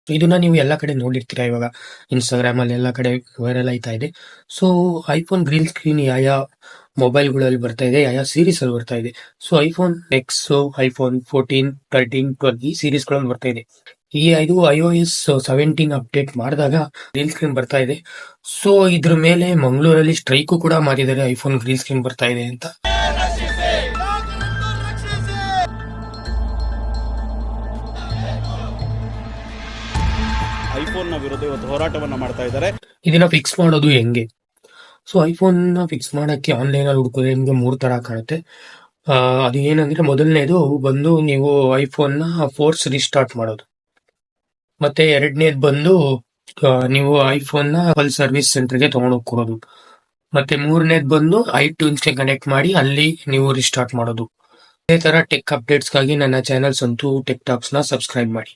So ಇದನ್ನ ನೀವು ಎಲ್ಲ ಕಡೆ ನೋಡಿರ್ತೀರಾ ಇವಾಗ ಇನ್ಸ್ಟಾಗ್ರಾಮ್ ಅಲ್ಲಿ ಎಲ್ಲ ಕಡೆ ವೈರಲ್ ಆಯ್ತಾ ಇದೆ. ಸೊ ಐಫೋನ್ ಗ್ರೀನ್ ಸ್ಕ್ರೀನ್ ಯಾವ ಮೊಬೈಲ್ಗಳಲ್ಲಿ ಬರ್ತಾ ಇದೆ, ಯಾವ ಸೀರೀಸ್ ಅಲ್ಲಿ ಬರ್ತಾ ಇದೆ. ಸೊ ಐಫೋನ್ ಎಕ್ಸ್, ಐಫೋನ್ 14, 13, 12 ಈ ಸೀರೀಸ್ ಗಳಲ್ಲಿ ಬರ್ತಾ ಇದೆ. ಈ ಇದು iOS 17 ಅಪ್ಡೇಟ್ ಮಾಡಿದಾಗ ಗ್ರೀನ್ ಸ್ಕ್ರೀನ್ ಬರ್ತಾ ಇದೆ. ಸೊ ಇದ್ರ ಮೇಲೆ ಮಂಗಳೂರಲ್ಲಿ ಸ್ಟ್ರೈಕು ಕೂಡ ಮಾಡಿದ್ದಾರೆ, ಐಫೋನ್ ಗ್ರೀನ್ ಸ್ಕ್ರೀನ್ ಬರ್ತಾ ಇದೆ ಅಂತ. ಐಫೋನ್ ನ ವಿರುದ್ಧ ಇವತ್ತು ಹೋರಾಟವನ್ನ ಮಾಡ್ತಾ ಇದ್ದಾರೆ. ಇದನ್ನ ಫಿಕ್ಸ್ ಮಾಡೋದು ಹೆಂಗೆ? ಸೊ ಐಫೋನ್ ನ ಫಿಕ್ಸ್ ಮಾಡಕ್ಕೆ ಆನ್ಲೈನ್ ಅಲ್ಲಿ ಹುಡುಕಿದ್ರೆ ನಿಮ್ಗೆ 3 ತರ ಕಾಣುತ್ತೆ. ಅದು ಏನಂದ್ರೆ ಮೊದಲನೇದು ಬಂದು ನೀವು ಐಫೋನ್ ನ ಫೋರ್ಸ್ ರಿಸ್ಟಾರ್ಟ್ ಮಾಡೋದು. ಮತ್ತೆ ಎರಡನೇದು ಬಂದು ನೀವು ಐಫೋನ್ ನ ಆಪಲ್ ಸರ್ವಿಸ್ ಸೆಂಟರ್ಗೆ ತಗೊಂಡೋಗಿ ಕೊಡೋದು. ಮತ್ತೆ ಮೂರನೇದು ಬಂದು ಐಟ್ಯೂನ್ಸ್ ಗೆ ಕನೆಕ್ಟ್ ಮಾಡಿ ಅಲ್ಲಿ ನೀವು ರಿಸ್ಟಾರ್ಟ್ ಮಾಡೋದು. ಇದೇ ತರ ಟೆಕ್ ಅಪ್ಡೇಟ್ಸ್ ಗಾಗಿ ನನ್ನ ಚಾನೆಲ್ ಸಂತು ಟೆಕ್ ಟಾಕ್ಸ್ ನ ಸಬ್ಸ್ಕ್ರೈಬ್ ಮಾಡಿ.